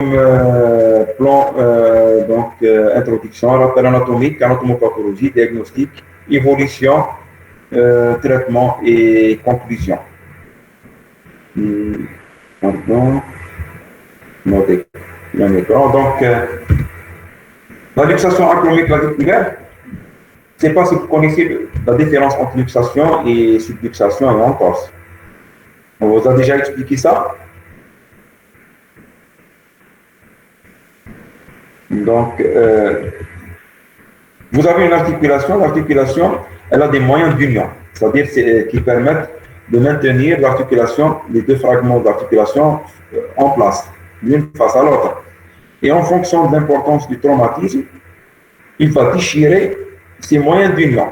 plan introduction, rappel anatomique, anatomopathologie, diagnostic, évolution, traitement et conclusion. Pardon. Donc, la luxation acromioclaviculaire, je ne sais pas si vous connaissez la différence entre luxation et subluxation et entorse. On vous a déjà expliqué ça. Donc, vous avez une articulation. L'articulation, elle a des moyens d'union, c'est-à-dire qui permettent de maintenir l'articulation, les deux fragments d'articulation en place, l'une face à l'autre. Et en fonction de l'importance du traumatisme, il va déchirer ces moyens d'union.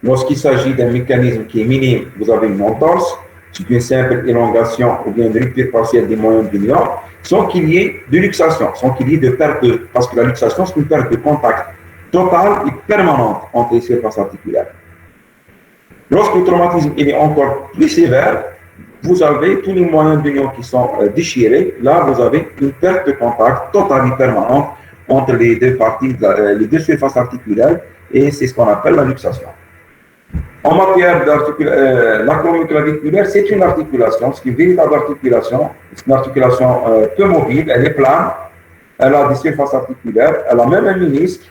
Lorsqu'il s'agit d'un mécanisme qui est minime, vous avez une entorse, c'est une simple élongation ou bien une rupture partielle des moyens d'union, sans qu'il y ait de luxation, sans qu'il y ait de perte de... Parce que la luxation, c'est une perte de contact totale et permanente entre les surfaces articulaires. Lorsque le traumatisme est encore plus sévère, vous avez tous les moyens d'union qui sont déchirés. Là, vous avez une perte de contact totale et permanente entre les deux parties, les deux surfaces articulaires, et c'est ce qu'on appelle la luxation. En matière l'acromioclaviculaire, c'est une articulation, c'est une véritable articulation, c'est une articulation peu mobile, elle est plane, elle a des surfaces articulaires, elle a même un ménisque,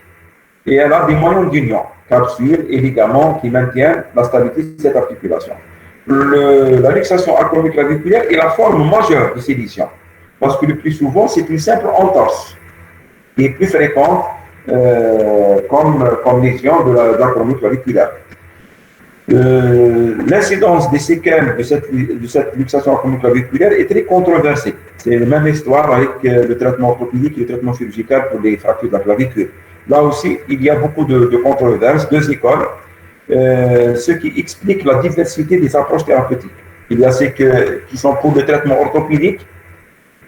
et elle a des moyens d'union, capsules et ligaments qui maintiennent la stabilité de cette articulation. La luxation acromioclaviculaire est la forme majeure de ces lésions, parce que le plus souvent, c'est une simple entorse, qui est plus fréquente comme lésion de l'acromioclaviculaire. L'incidence des séquelles de cette luxation acromioclaviculaire est très controversée. C'est la même histoire avec le traitement orthopédique et le traitement chirurgical pour les fractures de la clavicule. Là aussi, il y a beaucoup de controverses, deux écoles, ce qui explique la diversité des approches thérapeutiques. Il y a ceux qui sont pour le traitement orthopédique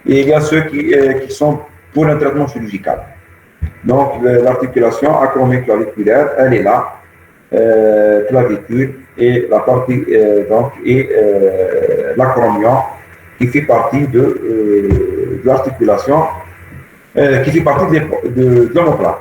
et il y a ceux qui sont pour un traitement chirurgical. Donc, l'articulation acromioclaviculaire, elle est là. Clavicule et la partie l'acromion qui fait partie de l'articulation qui fait partie de l'omoplate.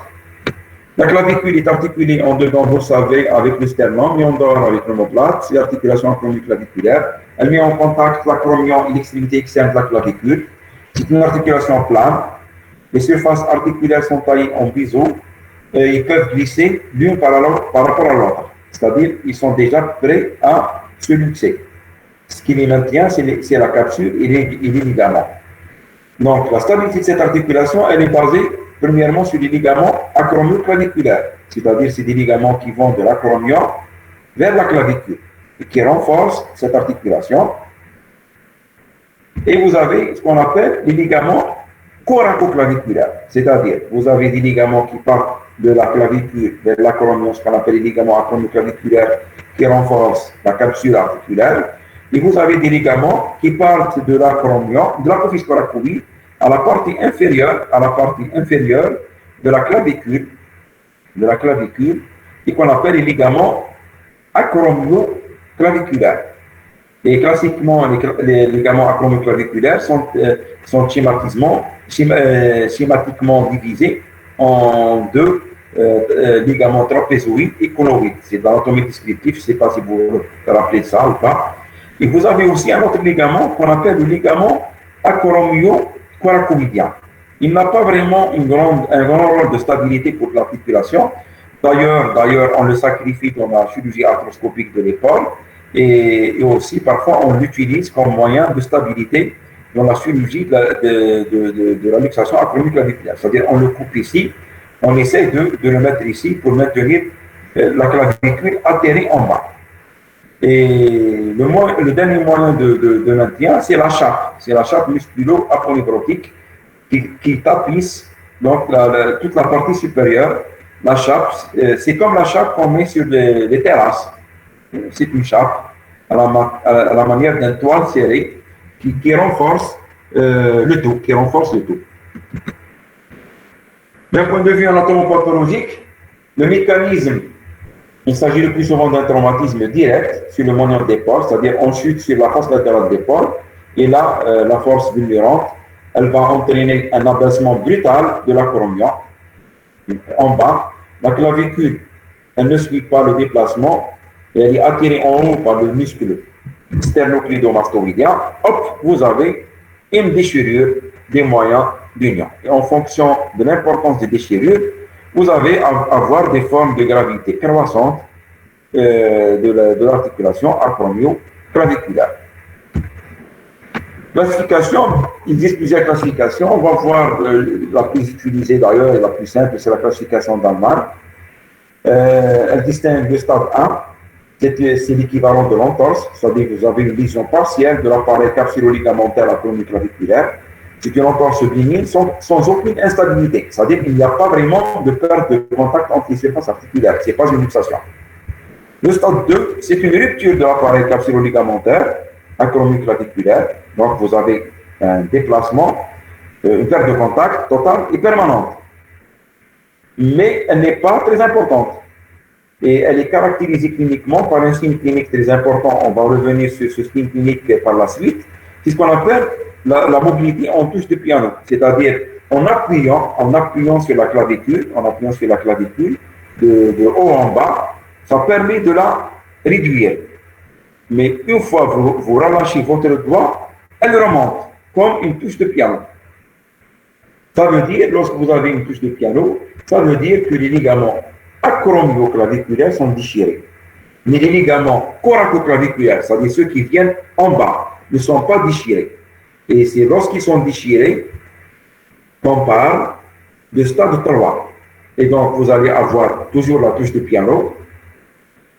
La clavicule est articulée en dedans, vous savez, avec le sternum et en dehors avec l'omoplate. C'est l'articulation acromioclaviculaire. Elle met en contact l'acromion et l'extrémité externe de la clavicule. C'est une articulation plane. Les surfaces articulaires sont taillées en biseau. Ils peuvent glisser l'une par rapport à l'autre. C'est-à-dire ils sont déjà prêts à se luxer. Ce qui les maintient, c'est la capsule et les ligaments. Donc, la stabilité de cette articulation, elle est basée premièrement sur les ligaments acromioclaviculaires. C'est-à-dire c'est des ligaments qui vont de l'acromion vers la clavicule et qui renforcent cette articulation. Et vous avez ce qu'on appelle les ligaments coracoclaviculaires. C'est-à-dire, vous avez des ligaments qui partent de la clavicule vers l'acromion, ce qu'on appelle les ligaments acromioclaviculaires qui renforcent la capsule articulaire. Et vous avez des ligaments qui partent de l'acromion, de l'apophyse coracoïde, à la partie inférieure de la clavicule, et qu'on appelle les ligaments acromioclaviculaires. Et classiquement, les ligaments acromioclaviculaires sont schématiquement divisés en deux ligaments trapézoïdes et conoïdes. C'est dans l'anatomie descriptive, je ne sais pas si vous vous rappelez ça ou pas. Et vous avez aussi un autre ligament qu'on appelle le ligament acromio-coracoïdien. Il n'a pas vraiment un grand rôle de stabilité pour l'articulation. D'ailleurs, on le sacrifie dans la chirurgie arthroscopique de l'épaule et aussi parfois on l'utilise comme moyen de stabilité dans la chirurgie de la luxation acromioclaviculaire. C'est-à-dire on le coupe ici, on essaie de le mettre ici pour maintenir la clavicule atterrée en bas. Et le dernier moyen de maintien, c'est la chape. C'est la chape musculo-aponeurotique qui tapisse donc toute la partie supérieure. La chape, c'est comme la chape qu'on met sur les terrasses. C'est une chape à la manière d'un toile serré qui renforce le tout, D'un point de vue anatomopathologique, le mécanisme, il s'agit le plus souvent d'un traumatisme direct sur le moignon d'épaule, c'est-à-dire on chute sur la face latérale d'épaule, et là, la force vulnérante elle va entraîner un abaissement brutal de l'acromion en bas. La clavicule, elle ne suit pas le déplacement et elle est attirée en haut par le muscle sternocleidomastoïdien. Hop, vous avez une déchirure des moyens d'union. Et en fonction de l'importance des déchirures, vous allez avoir des formes de gravité croissantes de l'articulation acromio-claviculaire. Classification, il existe plusieurs classifications. On va voir la plus utilisée d'ailleurs et la plus simple, c'est la classification d'Allemagne. Elle distingue le stade 1, c'est l'équivalent de l'entorse, c'est-à-dire que vous avez une vision partielle de l'appareil capsulo-ligamentaire acromio-claviculaire. C'est une entorse bénigne sans aucune instabilité, c'est-à-dire qu'il n'y a pas vraiment de perte de contact entre les surfaces articulaires, ce n'est pas une luxation. Le stade 2, c'est une rupture de l'appareil capsulo-ligamentaire acromio-claviculaire. Donc, vous avez un déplacement, une perte de contact totale et permanente. Mais elle n'est pas très importante. Et elle est caractérisée cliniquement par un signe clinique très important. On va revenir sur ce signe clinique par la suite. C'est ce qu'on appelle la mobilité en touche de piano. C'est-à-dire, en appuyant sur la clavicule, de haut en bas, ça permet de la réduire. Mais une fois que vous relâchez votre doigt, elle remonte, comme une touche de piano. Ça veut dire, lorsque vous avez une touche de piano, ça veut dire que les ligaments acromio-claviculaires sont déchirés. Mais les ligaments coracoclaviculaires, c'est-à-dire ceux qui viennent en bas, ne sont pas déchirés. Et c'est lorsqu'ils sont déchirés qu'on parle de stade 3. Et donc, vous allez avoir toujours la touche de piano,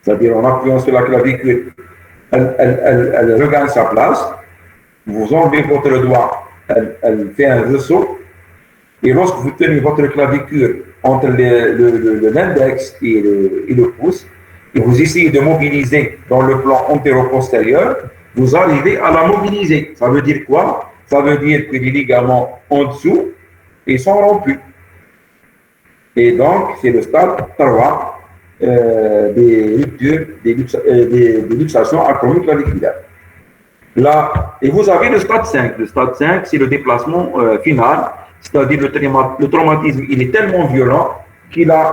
c'est-à-dire en appuyant sur la clavicule, elle regagne sa place. Vous enlevez votre doigt, elle fait un ressaut. Et lorsque vous tenez votre clavicule entre l'index et le pouce, et vous essayez de mobiliser dans le plan antéro-postérieur, vous arrivez à la mobiliser. Ça veut dire quoi? Ça veut dire que les ligaments en dessous, ils sont rompus. Et donc, c'est le stade 3 des ruptures, des luxations acromio-claviculaires. Là, et vous avez le stade 5. Le stade 5, c'est le déplacement final, c'est-à-dire le traumatisme, il est tellement violent qu'il a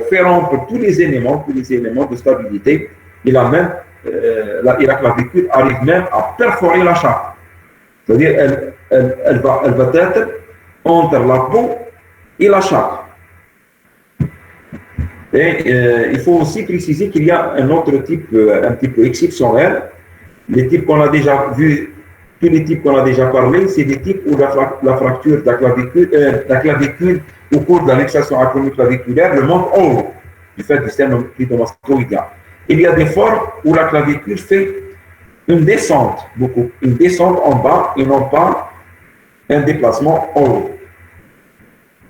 fait rompre tous les éléments de stabilité. Et la clavicule arrive même à perforer la chape. C'est-à-dire elle va être entre la peau et la chape. Et il faut aussi préciser qu'il y a un autre type un petit peu exceptionnel. Les types qu'on a déjà vus, tous les types qu'on a déjà parlé, c'est des types où la fracture de la clavicule au cours de la luxation acromio-claviculaire remonte en haut, du fait du sternocleidomastoïdien. Il y a des formes où la clavicule fait une descente en bas et non pas un déplacement en haut.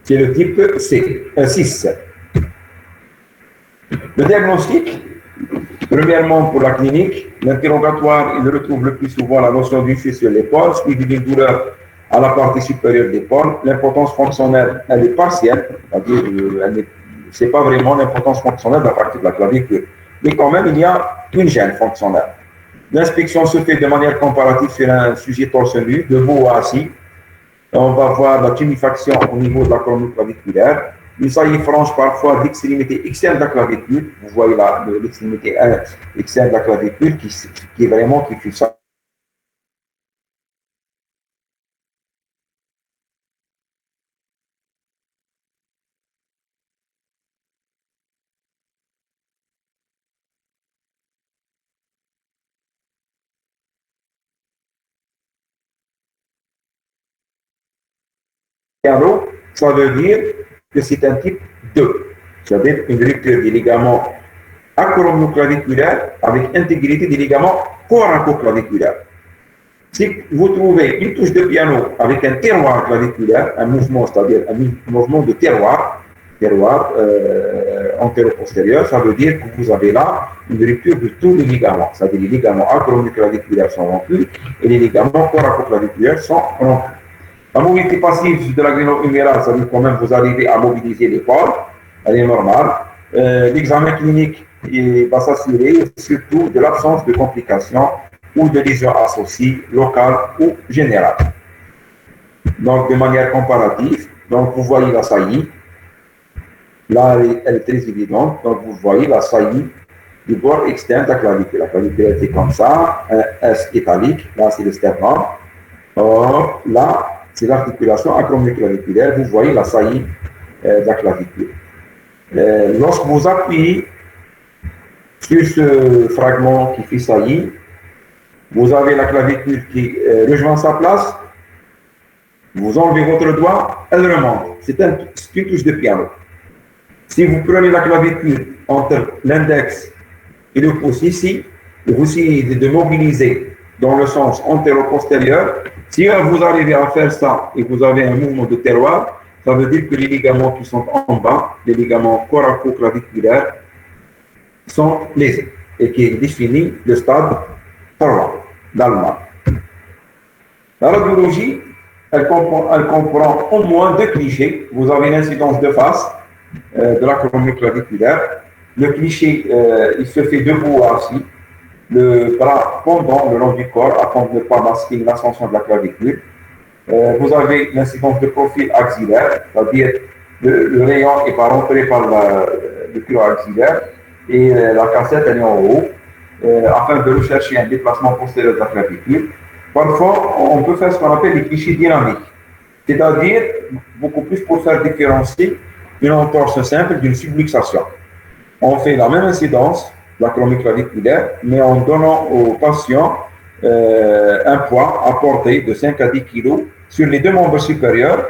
C'est le type 6. Le diagnostic, premièrement pour la clinique, l'interrogatoire, il retrouve le plus souvent la notion d'une chute sur l'épaule, suivie d'une douleur à la partie supérieure de l'épaule. L'importance fonctionnelle, elle est partielle, c'est-à-dire ce n'est pas vraiment l'importance fonctionnelle de la partie de la clavicule. Mais quand même, il y a une gêne fonctionnelle. L'inspection se fait de manière comparative sur un sujet torse nu, debout ou assis. On va voir la tuméfaction au niveau de la colonne claviculaire. Une saillie franche parfois d'extrémité externe de la clavicule. Vous voyez là l'extrémité externe de la clavicule qui est vraiment qui fait ça. Ça veut dire que c'est un type 2, c'est-à-dire une rupture des ligaments acromio-claviculaires avec intégrité des ligaments coracoclaviculaires. Si vous trouvez une touche de piano avec un terroir claviculaire, un mouvement, c'est-à-dire un mouvement de terroir antéro-postérieur, ça veut dire que vous avez là une rupture de tous les ligaments, c'est-à-dire les ligaments acromio-claviculaires sont rompus et les ligaments coracoclaviculaires sont rompus. La mobilité passive de la gréno-humérale, ça veut dire quand même vous arrivez à mobiliser l'épaule, elle est normale. L'examen clinique va s'assurer surtout de l'absence de complications ou de lésions associées, locales ou générales. Donc, de manière comparative, donc vous voyez la saillie. Là, elle est très évidente. Donc, vous voyez la saillie du bord externe de la clavicule. La clavicule était comme ça, un S italique. Là, c'est le sternum. Or, là, c'est l'articulation acromio-claviculaire. Vous voyez la saillie de la clavicule. Lorsque vous appuyez sur ce fragment qui fait saillie, vous avez la clavicule qui rejoint sa place. Vous enlevez votre doigt, elle remonte. C'est une touche de piano. Si vous prenez la clavicule entre l'index et le pouce ici, vous essayez de mobiliser dans le sens antéro-postérieur. Si vous arrivez à faire ça et vous avez un mouvement de terroir, ça veut dire que les ligaments qui sont en bas, les ligaments coraco-claviculaires, sont lésés et qui définit le stade terroir d'Allemagne. La radiologie, elle comprend au moins deux clichés. Vous avez l'incidence de face de l'acromio-claviculaire. Le cliché, il se fait debout assis, le bras pendant le long du corps afin de ne pas masquer l'ascension de la clavicule. Vous avez l'incidence de profil axillaire, c'est-à-dire le rayon n'est pas rentré par le cuir axillaire et la cassette elle est en haut afin de rechercher un déplacement postérieur de la clavicule. Parfois, on peut faire ce qu'on appelle les clichés dynamiques, c'est-à-dire beaucoup plus pour faire différencier une entorse simple d'une subluxation. On fait la même incidence, l'acromio-claviculaire, mais en donnant aux patients un poids à porter de 5 à 10 kg sur les deux membres supérieurs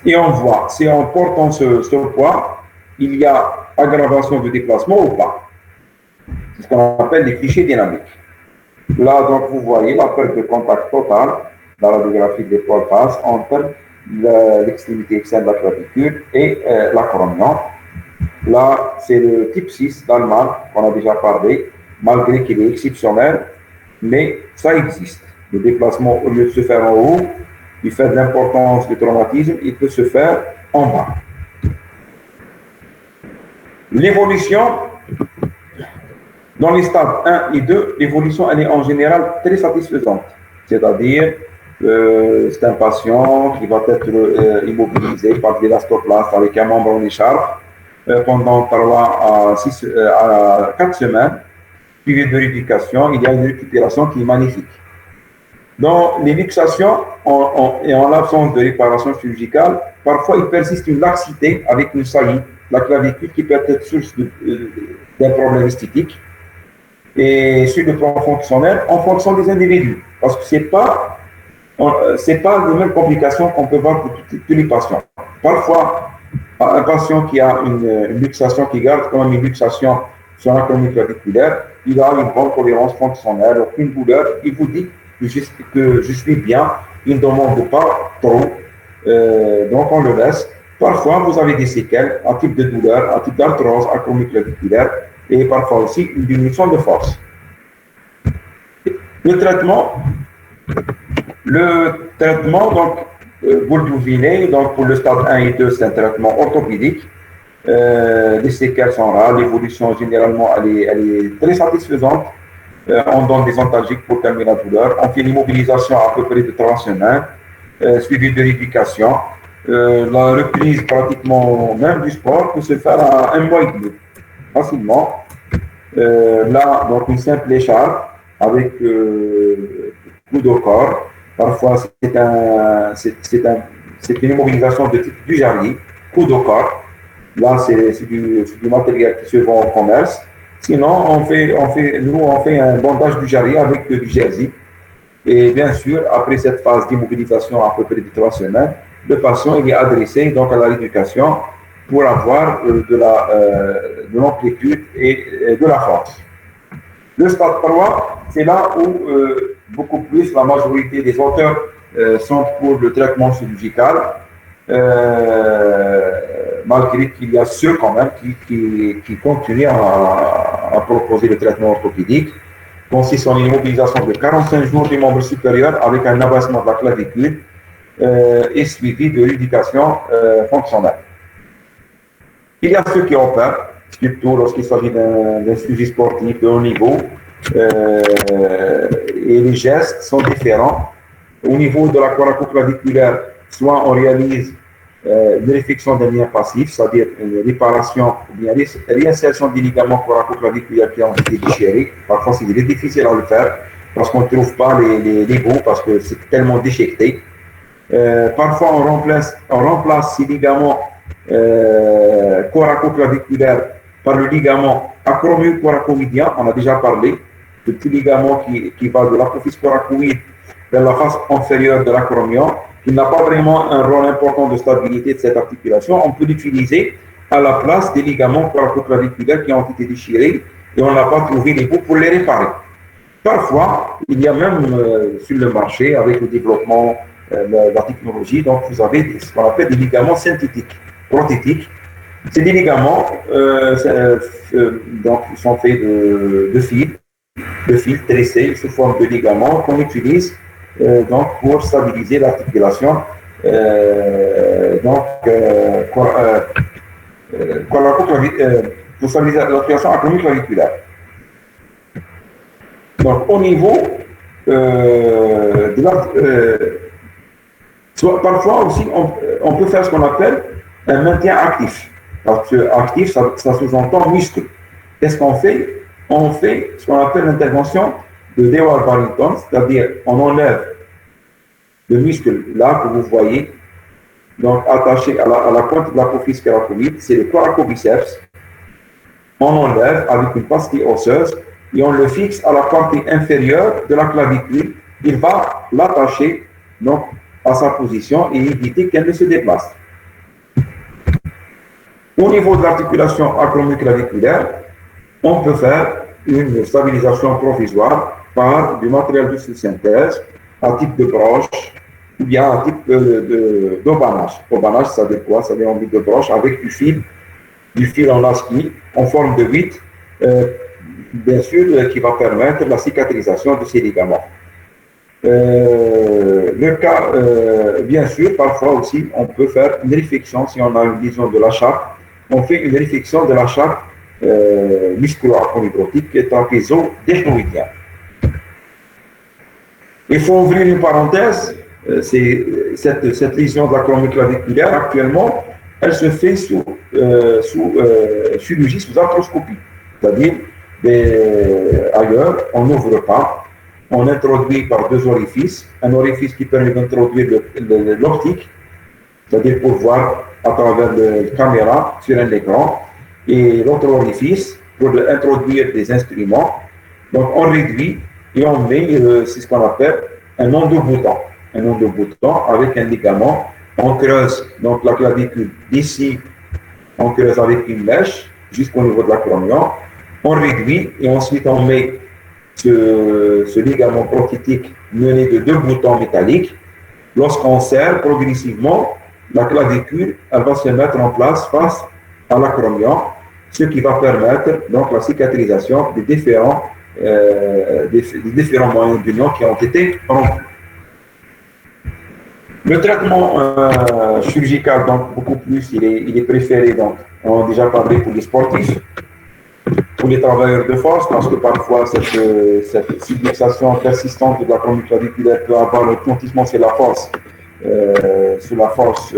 et on voit si en portant ce poids, il y a aggravation de déplacement ou pas. C'est ce qu'on appelle les clichés dynamiques. Là, donc, vous voyez la perte de contact totale dans la radiographie de l'épaule face entre l'extrémité externe de la clavicule et l'acromion. Là, c'est le type 6 d'Allemagne qu'on a déjà parlé, malgré qu'il est exceptionnel, mais ça existe. Le déplacement, au lieu de se faire en haut, du fait de l'importance du traumatisme, il peut se faire en bas. L'évolution, dans les stades 1 et 2, l'évolution, elle est en général très satisfaisante. C'est-à-dire, c'est un patient qui va être immobilisé par des élastoplastes avec un membre en écharpe pendant 3 à 4 semaines, suivi de rééducation. Il y a une récupération qui est magnifique. Dans les luxations et en l'absence de réparation chirurgicale, parfois il persiste une laxité avec une saillie, la clavicule qui peut être source d'un problème esthétique. Et sur le plan fonctionnel, en fonction des individus. Parce que ce n'est pas les mêmes complications qu'on peut voir pour tous les patients. Parfois, un patient qui a une luxation qui garde quand même une luxation sur l'acromio-claviculaire, il a une bonne tolérance fonctionnelle, aucune douleur, il vous dit que je suis bien, il ne demande pas trop, donc on le laisse. Parfois, vous avez des séquelles, un type de douleur, un type d'arthrose acromio-claviculaire, et parfois aussi une diminution de force. Le traitement, donc, vous le devinez, donc pour le stade 1 et 2, c'est un traitement orthopédique. Les séquelles sont rares, l'évolution généralement elle est très satisfaisante. On donne des antalgiques pour calmer la douleur. On fait l'immobilisation à peu près de 3 semaines, suivie de rééducation. La reprise pratiquement même du sport peut se faire à 1 mois et demi, facilement. Là, donc une simple écharpe avec coup de corps. Parfois, c'est une immobilisation de type du jarry, coup de corps. Là, c'est du matériel qui se vend en commerce. Sinon, on fait un bandage du jarry avec du jersey. Et bien sûr, après cette phase d'immobilisation à peu près de 3 semaines, le patient il est adressé donc à la rééducation pour avoir de l'amplitude et de la force. Le stade 3, c'est là où beaucoup plus la majorité des auteurs sont pour le traitement chirurgical, malgré qu'il y a ceux quand même qui continuent à proposer le traitement orthopédique, consiste en une immobilisation de 45 jours du membre supérieur avec un abaissement de la clavicule et suivi de rééducation fonctionnelle. Il y a ceux qui opèrent, surtout lorsqu'il s'agit d'un sujet sportif de haut niveau, et les gestes sont différents. Au niveau de la coracoclaviculaire, soit on réalise une réflexion d'un lien passif, c'est-à-dire une réparation ou bien réinsertion des ligaments coracoclaviculaires qui ont été déchirés. Parfois, c'est difficile à le faire parce qu'on ne trouve pas les bouts parce que c'est tellement déchiqueté. Parfois, on remplace ces ligaments coracoclaviculaires par le ligament acromio-coracoïdien. On a déjà parlé de petit ligament qui va de l'apophyse coracoïde vers la face inférieure de l'acromion, qui n'a pas vraiment un rôle important de stabilité de cette articulation. On peut l'utiliser à la place des ligaments coracoclaviculaires qui ont été déchirés et on n'a pas trouvé les bouts pour les réparer. Parfois, il y a même sur le marché, avec le développement de la technologie, donc vous avez ce qu'on appelle des ligaments synthétiques, prothétiques. C'est des ligaments, donc ils sont faits de fils tressés sous forme de ligaments qu'on utilise donc pour stabiliser l'articulation, pour stabiliser l'articulation acromio-claviculaire. Donc au niveau de parfois aussi on peut faire ce qu'on appelle un maintien actif. Parce que actif, ça sous-entend muscle. Qu'est-ce qu'on fait? On fait ce qu'on appelle l'intervention de Dewar-Barrington, c'est-à-dire on enlève le muscle là que vous voyez, donc attaché à la pointe de l'apophyse coracoïde, c'est le coracobiceps. On enlève avec une pastille osseuse et on le fixe à la partie inférieure de la clavicule. Il va l'attacher donc à sa position et éviter qu'elle ne se déplace. Au niveau de l'articulation acromio-claviculaire, on peut faire une stabilisation provisoire par du matériel de synthèse à type de broche ou bien à type d'obanage. Obanage, ça veut dire quoi? Ça veut dire en type de broche avec du fil en lasquie en forme de 8, bien sûr, qui va permettre la cicatrisation de ces ligaments. Le cas, bien sûr, parfois aussi, on peut faire une réflexion si on a une lésion de la chape. On fait une réflexion de la chape musculo-acromyotropique qui est trapézo-deltoïdien. Il faut ouvrir une parenthèse, cette lésion de l'acromio-claviculaire, actuellement, elle se fait sous chirurgie, sous arthroscopie. C'est-à-dire, ailleurs, on n'ouvre pas, on introduit par deux orifices, un orifice qui permet d'introduire l'optique, c'est-à-dire pour voir à travers la caméra sur un écran, et l'autre orifice pour introduire des instruments. Donc on réduit et on met, c'est ce qu'on appelle un endobouton. Un endobouton avec un ligament. On creuse donc la clavicule d'ici, on creuse avec une mèche jusqu'au niveau de l'acromion. On réduit et ensuite on met ce ligament prothétique mené de deux boutons métalliques. Lorsqu'on serre progressivement, la clavicule, elle va se mettre en place face à l'acromion, ce qui va permettre donc la cicatrisation des différents moyens d'union qui ont été rompus. Le traitement chirurgical, donc beaucoup plus, il est préféré, donc on a déjà parlé pour les sportifs, pour les travailleurs de force, parce que parfois cette subluxation persistante de l'acromio-claviculaire peut avoir le retentissement sur la force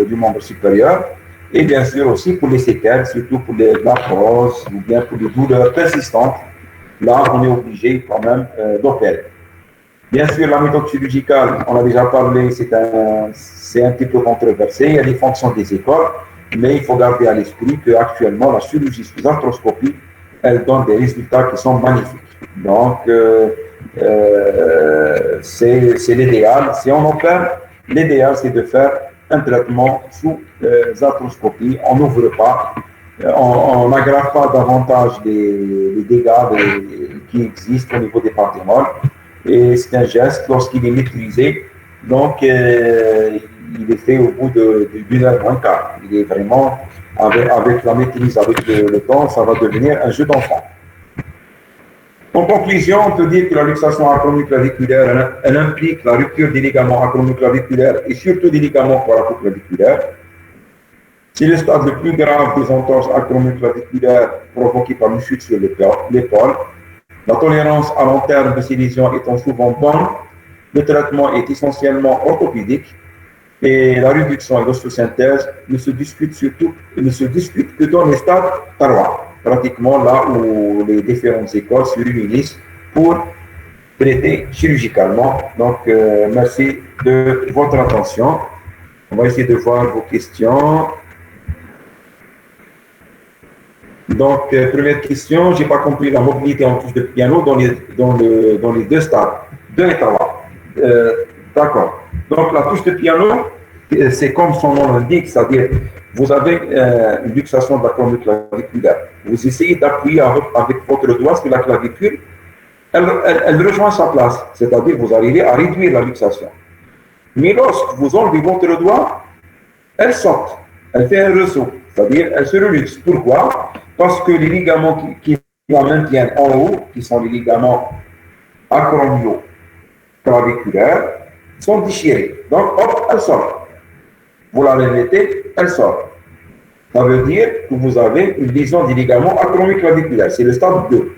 du membre supérieur, et bien sûr aussi pour les séquelles, surtout pour l'arthrose ou bien pour les douleurs persistantes. Là, on est obligé quand même d'opérer. Bien sûr, la méthode chirurgicale, on a déjà parlé, c'est un petit peu controversé, il y a des fonctions des écoles, mais il faut garder à l'esprit qu'actuellement, la chirurgie sous arthroscopie, elle donne des résultats qui sont magnifiques. Donc, c'est l'idéal. Si on opère, l'idéal, c'est de faire un traitement sous arthroscopie. On n'ouvre pas, on n'aggrave pas davantage les dégâts qui existent au niveau des parties-molles. Et c'est un geste, lorsqu'il est maîtrisé, donc il est fait au bout d'une heure moins quart. Il est vraiment, avec la maîtrise, avec le temps, ça va devenir un jeu d'enfant. En conclusion, on peut dire que la luxation acromio-claviculaire, elle implique la rupture des ligaments acromio-claviculaires et surtout des ligaments coracoclaviculaires. C'est le stade le plus grave des entorses acromio-claviculaires provoquées par une chute sur l'épaule. La tolérance à long terme de ces lésions étant souvent bonne, Le traitement est essentiellement orthopédique et la réduction et l'osteosynthèse ne se discute que dans les stades 3, pratiquement là où les différentes écoles se réunissent pour traiter chirurgicalement. Donc, merci de votre attention. On va essayer de voir vos questions. Donc, première question, je n'ai pas compris la mobilité en touche de piano dans les deux stades, 2 et 3. D'accord. Donc, la touche de piano, c'est comme son nom l'indique, c'est-à-dire vous avez une luxation de la colonne claviculaire. Vous essayez d'appuyer avec votre doigt sur la clavicule, elle rejoint sa place, c'est-à-dire vous arrivez à réduire la luxation. Mais lorsque vous enlevez votre doigt, elle saute, elle fait un ressaut, c'est-à-dire elle se reluxe. Pourquoi? Parce que les ligaments qui la maintiennent en haut, qui sont les ligaments acromio-claviculaires, sont déchirés. Donc, hop, elle sort. Vous la remettez, elle sort. Ça veut dire que vous avez une lésion des ligaments acromio-claviculaires. C'est le stade 2.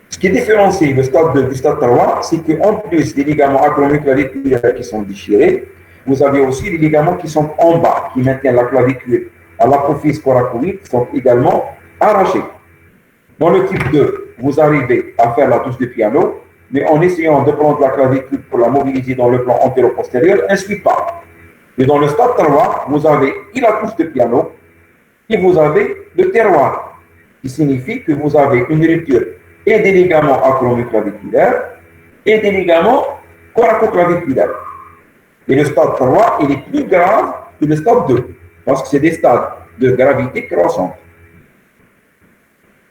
Ce qui différencie le stade 2 du stade 3, c'est qu'en plus des ligaments acromio-claviculaires qui sont déchirés, vous avez aussi les ligaments qui sont en bas, qui maintiennent la clavicule à l'apophyse coracoïde, qui sont également arrachés. Dans le type 2, vous arrivez à faire la touche de piano, mais en essayant de prendre la clavicule pour la mobiliser dans le plan antéro-postérieur, elle ne suit pas. Et dans le stade 3, vous avez la touche de piano et vous avez le terroir, qui signifie que vous avez une rupture et des ligaments acromio-claviculaires et des ligaments coracoclaviculaires. Et le stade 3, il est plus grave que le stade 2, parce que c'est des stades de gravité croissante.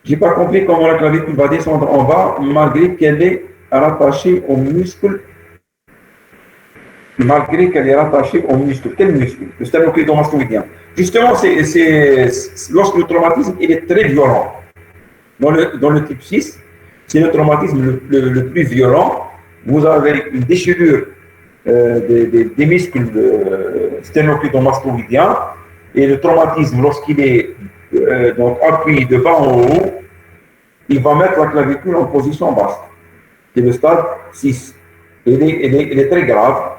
Je n'ai pas compris comment la clavicule va descendre en bas, malgré qu'elle est rattachée au muscle. Malgré qu'elle est rattachée au muscle. Quel muscle? Le sternocleidomastoïdien. Justement, lorsque le traumatisme il est très violent. Dans le type 6, c'est le traumatisme le plus violent. Vous avez une déchirure des muscles sternocleidomastoïdiens et le traumatisme, lorsqu'il est donc appuyé de bas en haut, il va mettre la clavicule en position basse. C'est le stade 6. Il est très grave.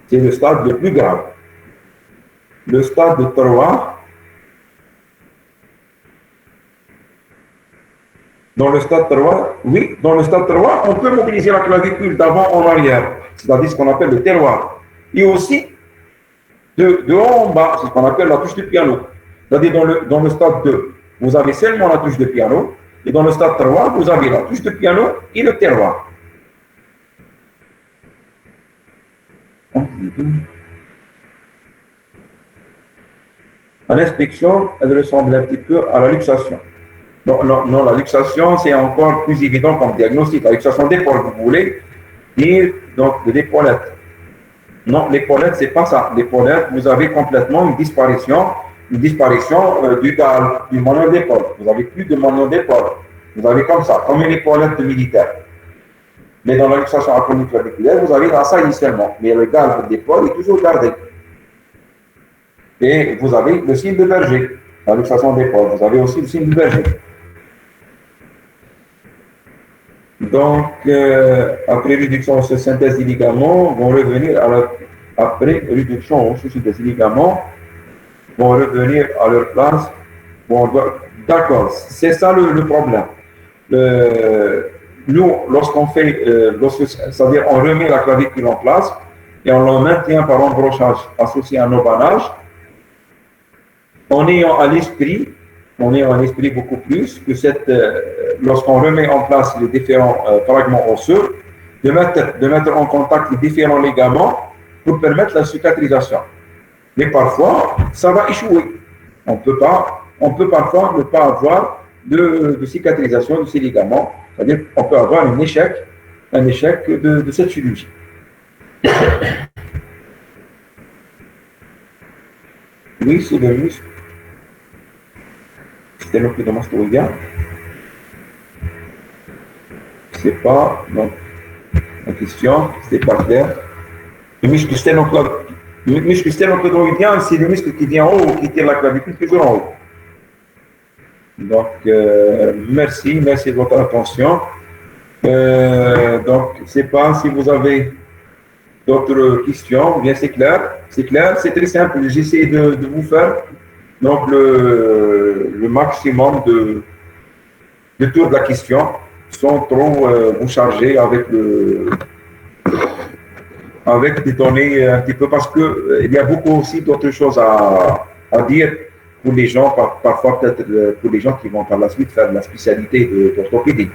C'est le stade le plus grave. Le stade 3, dans le stade 3, oui, dans le stade 3, on peut mobiliser la clavicule d'avant en arrière, c'est-à-dire ce qu'on appelle le terroir. Et aussi, de haut en bas, c'est ce qu'on appelle la touche de piano. C'est-à-dire dans le stade 2, vous avez seulement la touche de piano, et dans le stade 3, vous avez la touche de piano et le terroir. À l'inspection, elle ressemble un petit peu à la luxation. Non, la luxation, c'est encore plus évident comme diagnostic. La luxation d'épaule, vous voulez dire donc de l'épaulette. Non, l'épaulette, c'est pas ça. L'épaulette, vous avez complètement une disparition du GAL, du moignon d'épaule. Vous n'avez plus de moignon d'épaule. Vous avez comme ça, comme une épaulette militaire. Mais dans la luxation acromio-claviculaire, vous avez la saillie seulement. Mais le GAL d'épaule est toujours gardé. Et vous avez le signe de Berger, la luxation d'épaule. Vous avez aussi le signe de Berger. Donc, après réduction aux synthèse des ligaments, vont revenir après réduction aux synthèse des ligaments, vont revenir à leur place. D'accord, c'est ça le problème. Nous, lorsqu'on fait, c'est-à-dire on remet la clavicule en place et on la maintient par embrochage associé à nos bandages, en ayant à l'esprit beaucoup plus que lorsqu'on remet en place les différents fragments osseux, de mettre en contact les différents ligaments pour permettre la cicatrisation. Mais parfois, ça va échouer. On peut parfois ne pas avoir de cicatrisation de ces ligaments, c'est-à-dire qu'on peut avoir un échec de cette chirurgie. Oui, c'est le muscle. Sternocleidomastoïdien. C'est pas, donc, la question, c'est pas clair. Le muscle sternocleidomastoïdien, c'est le muscle qui vient en haut, qui tire la clavicule toujours en haut. Donc, merci de votre attention. Donc, je ne sais pas si vous avez d'autres questions? Bien, c'est clair. C'est clair, c'est très simple. J'essaie de vous faire donc le maximum de tours de la question sans trop vous charger avec des données un petit peu parce que il y a beaucoup aussi d'autres choses à dire pour les gens, parfois peut-être pour les gens qui vont par la suite faire la spécialité d'orthopédie.